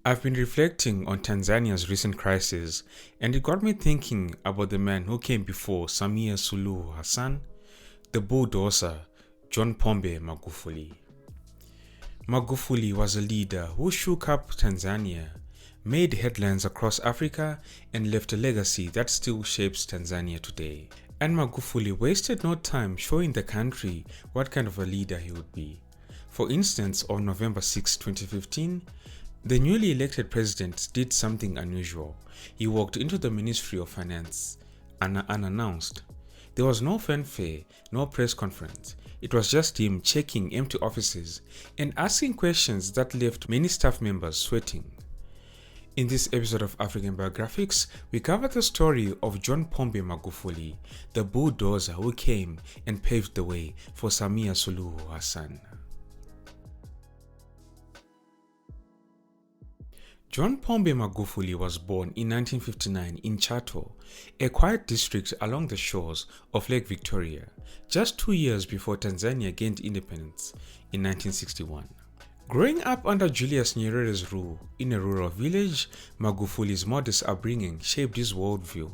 I've been reflecting on Tanzania's recent crisis, and it got me thinking about the man who came before Samia Suluhu Hassan, the BullDozer, John Pombe Magufuli. Magufuli was a leader who shook up Tanzania, made headlines across Africa, and left a legacy that still shapes Tanzania today. And Magufuli wasted no time showing the country what kind of a leader he would be. For instance, on November 6, 2015, the newly elected president did something unusual. He walked into the Ministry of Finance unannounced. There was no fanfare, no press conference. It was just him checking empty offices and asking questions that left many staff members sweating. In this episode of African Biographics, we cover the story of John Pombe Magufuli, the BullDozer who came and paved the way for Samia Suluhu Hassan. John Pombe Magufuli was born in 1959 in Chato, a quiet district along the shores of Lake Victoria, just 2 years before Tanzania gained independence in 1961. Growing up under Julius Nyerere's rule in a rural village, Magufuli's modest upbringing shaped his worldview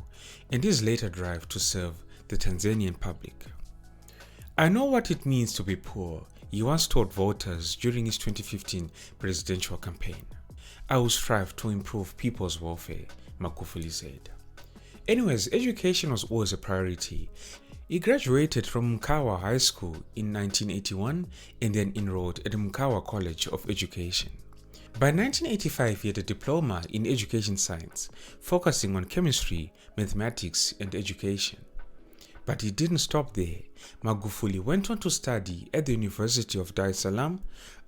and his later drive to serve the Tanzanian public. "I know what it means to be poor," he once told voters during his 2015 presidential campaign. "I will strive to improve people's welfare," Magufuli said. Anyways, education was always a priority. He graduated from Mkawa High School in 1981 and then enrolled at the Mkawa College of Education. By 1985, he had a diploma in education science, focusing on chemistry, mathematics, and education. But he didn't stop there. Magufuli went on to study at the University of Dar es Salaam,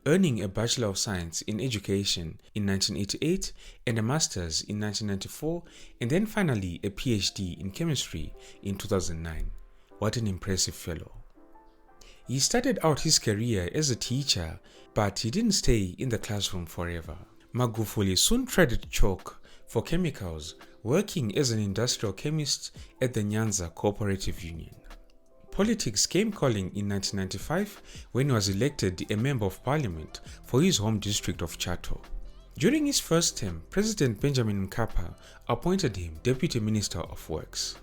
earning a Bachelor of Science in Education in 1988 and a Master's in 1994, and then finally a PhD in Chemistry in 2009. What an impressive fellow. He started out his career as a teacher, but he didn't stay in the classroom forever. Magufuli soon traded chalk for chemicals, working as an industrial chemist at the Nyanza Cooperative Union. Politics came calling in 1995 when he was elected a member of parliament for his home district of Chato. During his first term, President Benjamin Mkapa appointed him Deputy Minister of Works.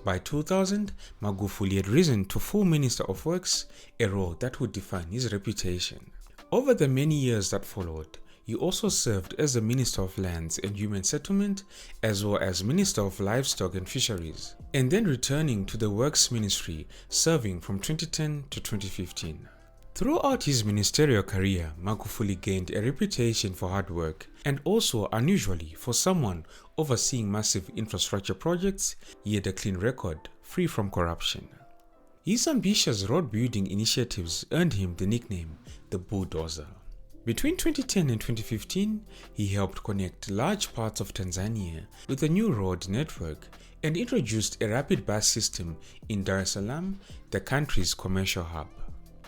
By 2000, Magufuli had risen to full Minister of Works, a role that would define his reputation. Over the many years that followed, he also served as the Minister of Lands and Human Settlement, as well as Minister of Livestock and Fisheries, and then returning to the Works Ministry, serving from 2010 to 2015. Throughout his ministerial career, Magufuli gained a reputation for hard work, and also unusually for someone overseeing massive infrastructure projects, he had a clean record, free from corruption. His ambitious road-building initiatives earned him the nickname the BullDozer. Between 2010 and 2015, he helped connect large parts of Tanzania with a new road network and introduced a rapid bus system in Dar es Salaam, the country's commercial hub.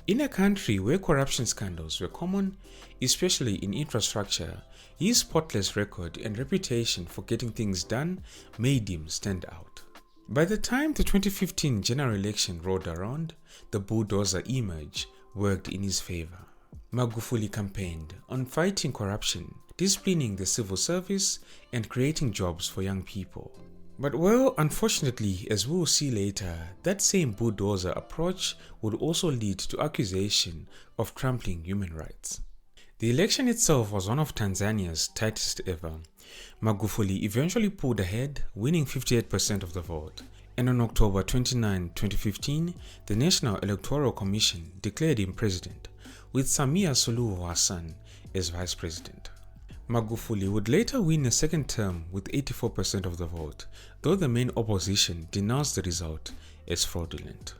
In a country where corruption scandals were common, especially in infrastructure, his spotless record and reputation for getting things done made him stand out. By the time the 2015 general election rolled around, the BullDozer image worked in his favor. Magufuli campaigned on fighting corruption, disciplining the civil service, and creating jobs for young people. But well, unfortunately, as we will see later, that same BullDozer approach would also lead to accusation of trampling human rights. The election itself was one of Tanzania's tightest ever. Magufuli eventually pulled ahead, winning 58% of the vote. And on October 29, 2015, the National Electoral Commission declared him president, with Samia Suluhu Hassan as vice president. Magufuli would later win a second term with 84% of the vote, though the main opposition denounced the result as fraudulent.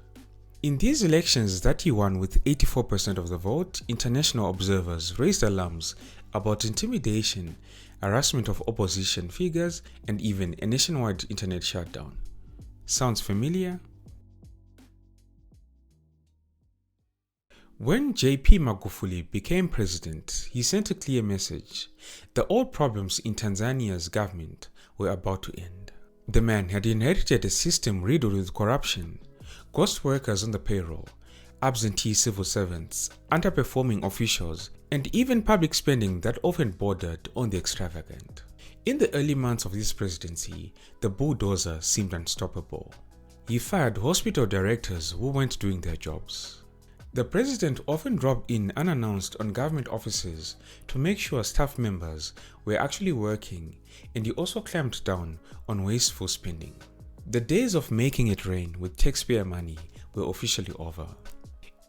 In these elections that he won with 84% of the vote, international observers raised alarms about intimidation, harassment of opposition figures, and even a nationwide internet shutdown. Sounds familiar? When JP Magufuli became president, he sent a clear message. The old problems in Tanzania's government were about to end. The man had inherited a system riddled with corruption, ghost workers on the payroll, absentee civil servants, underperforming officials, and even public spending that often bordered on the extravagant. In the early months of his presidency, the BullDozer seemed unstoppable. He fired hospital directors who weren't doing their jobs. The president often dropped in unannounced on government offices to make sure staff members were actually working, and he also clamped down on wasteful spending. The days of making it rain with taxpayer money were officially over.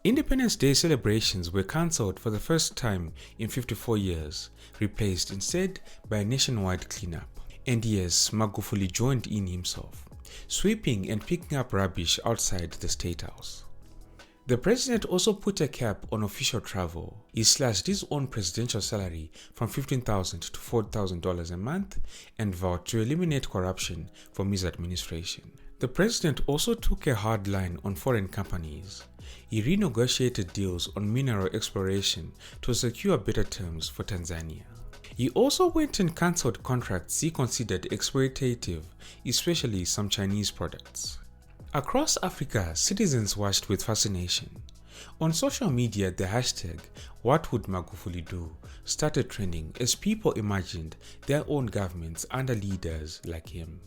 Independence Day celebrations were cancelled for the first time in 54 years, replaced instead by a nationwide cleanup. And yes, Magufuli joined in himself, sweeping and picking up rubbish outside the State House. The president also put a cap on official travel. He slashed his own presidential salary from $15,000 to $4,000 a month and vowed to eliminate corruption from his administration. The president also took a hard line on foreign companies. He renegotiated deals on mineral exploration to secure better terms for Tanzania. He also went and cancelled contracts he considered exploitative, especially some Chinese products. Across Africa, citizens watched with fascination. On social media, the hashtag "What would Magufuli do?" started trending as people imagined their own governments under leaders like him.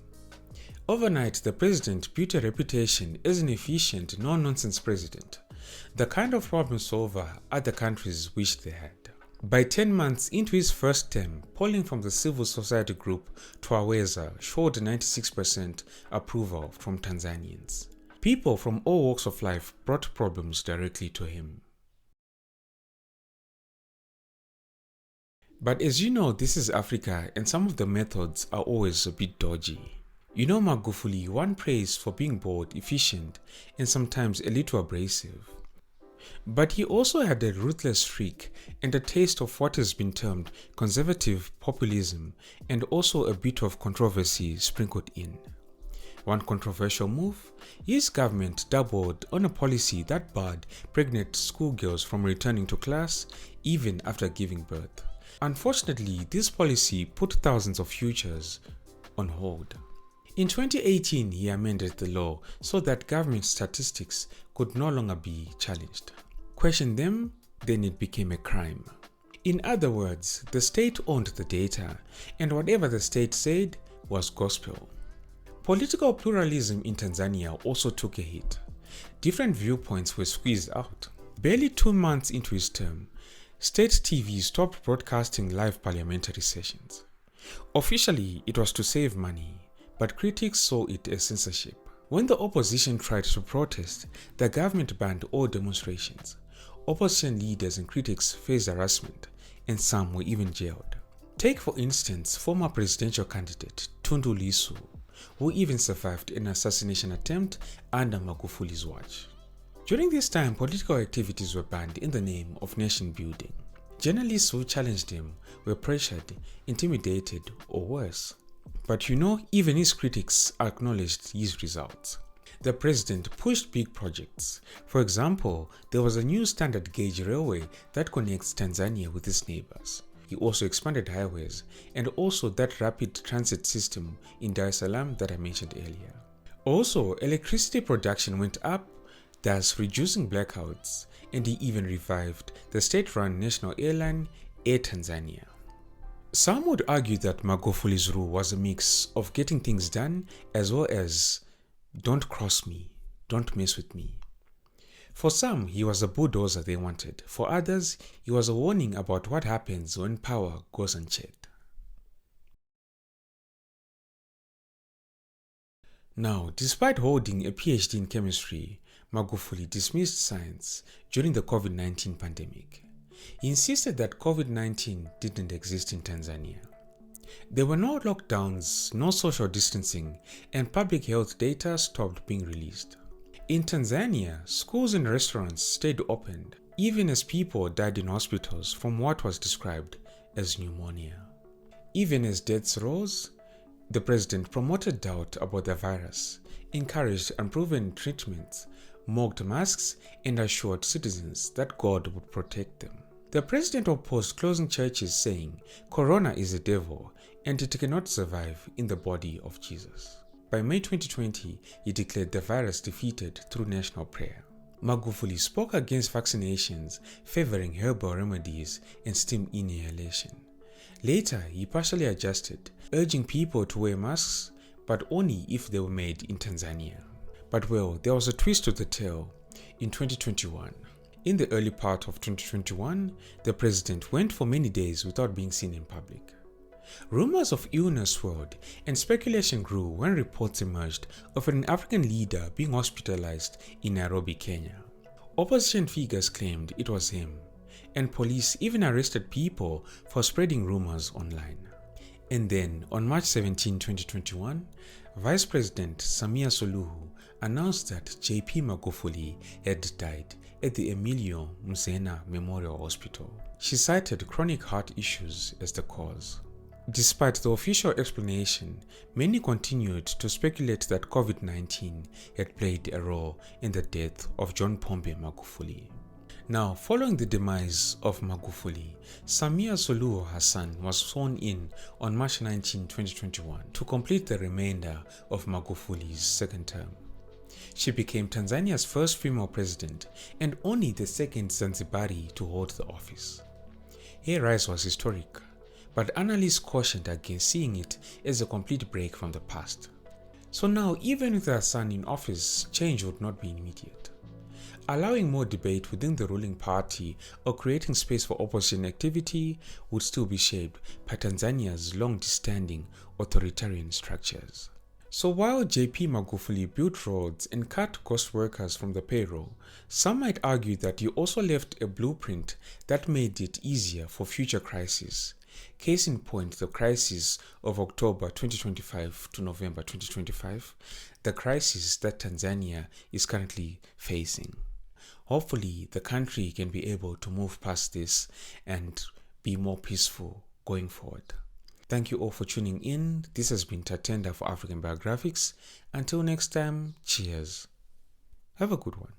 Overnight, the president built a reputation as an efficient, no-nonsense president, the kind of problem solver other countries wished they had. By 10 months into his first term, polling from the civil society group Twaweza showed 96% approval from Tanzanians. People from all walks of life brought problems directly to him. But as you know, this is Africa and some of the methods are always a bit dodgy. You know Magufuli won praise for being bold, efficient, and sometimes a little abrasive. But he also had a ruthless streak and a taste of what has been termed conservative populism and also a bit of controversy sprinkled in. One controversial move, his government doubled on a policy that barred pregnant schoolgirls from returning to class even after giving birth. Unfortunately, this policy put thousands of futures on hold. In 2018, he amended the law so that government statistics could no longer be challenged. Question them, then it became a crime. In other words, the state owned the data, and whatever the state said was gospel. Political pluralism in Tanzania also took a hit. Different viewpoints were squeezed out. Barely 2 months into his term, state TV stopped broadcasting live parliamentary sessions. Officially, it was to save money, but critics saw it as censorship. When the opposition tried to protest, the government banned all demonstrations. Opposition leaders and critics faced harassment, and some were even jailed. Take for instance former presidential candidate Tundu Lissu, who even survived an assassination attempt under Magufuli's watch. During this time, political activities were banned in the name of nation building. Journalists who challenged him were pressured, intimidated, or worse. But you know, even his critics acknowledged his results. The president pushed big projects. For example, there was a new standard gauge railway that connects Tanzania with its neighbors. He also expanded highways and also that rapid transit system in Dar es Salaam that I mentioned earlier. Also, electricity production went up, thus reducing blackouts, and he even revived the state-run national airline Air Tanzania. Some would argue that Magufuli's rule was a mix of getting things done as well as "don't cross me, don't mess with me." For some, he was a bulldozer they wanted. For others, he was a warning about what happens when power goes unchecked. Now, despite holding a PhD in chemistry, Magufuli dismissed science during the COVID-19 pandemic. He insisted that COVID-19 didn't exist in Tanzania. There were no lockdowns, no social distancing, and public health data stopped being released. In Tanzania, schools and restaurants stayed open, even as people died in hospitals from what was described as pneumonia. Even as deaths rose, the president promoted doubt about the virus, encouraged unproven treatments, mocked masks, and assured citizens that God would protect them. The president opposed closing churches, saying, "Corona is a devil and it cannot survive in the body of Jesus." By May 2020, he declared the virus defeated through national prayer. Magufuli spoke against vaccinations, favoring herbal remedies and steam inhalation. Later, he partially adjusted, urging people to wear masks, but only if they were made in Tanzania. But well, there was a twist to the tale in 2021. In the early part of 2021, the president went for many days without being seen in public. Rumors of illness swirled and speculation grew when reports emerged of an African leader being hospitalized in Nairobi, Kenya. Opposition figures claimed it was him, and police even arrested people for spreading rumors online. And then, on March 17, 2021, Vice President Samia Suluhu announced that JP Magufuli had died at the Emilio Mzena Memorial Hospital. She cited chronic heart issues as the cause. Despite the official explanation, many continued to speculate that COVID-19 had played a role in the death of John Pombe Magufuli. Now, following the demise of Magufuli, Samia Suluhu Hassan was sworn in on March 19, 2021 to complete the remainder of Magufuli's second term. She became Tanzania's first female president and only the second Zanzibari to hold the office. Her rise was historic, but analysts cautioned against seeing it as a complete break from the past. So now, even with Hassan in office, change would not be immediate. Allowing more debate within the ruling party or creating space for opposition activity would still be shaped by Tanzania's long-standing authoritarian structures. So while JP Magufuli built roads and cut ghost workers from the payroll, some might argue that he also left a blueprint that made it easier for future crises. Case in point, the crisis of October 2025 to November 2025, the crisis that Tanzania is currently facing. Hopefully, the country can be able to move past this and be more peaceful going forward. Thank you all for tuning in. This has been Tatenda for African Biographics. Until next time, cheers. Have a good one.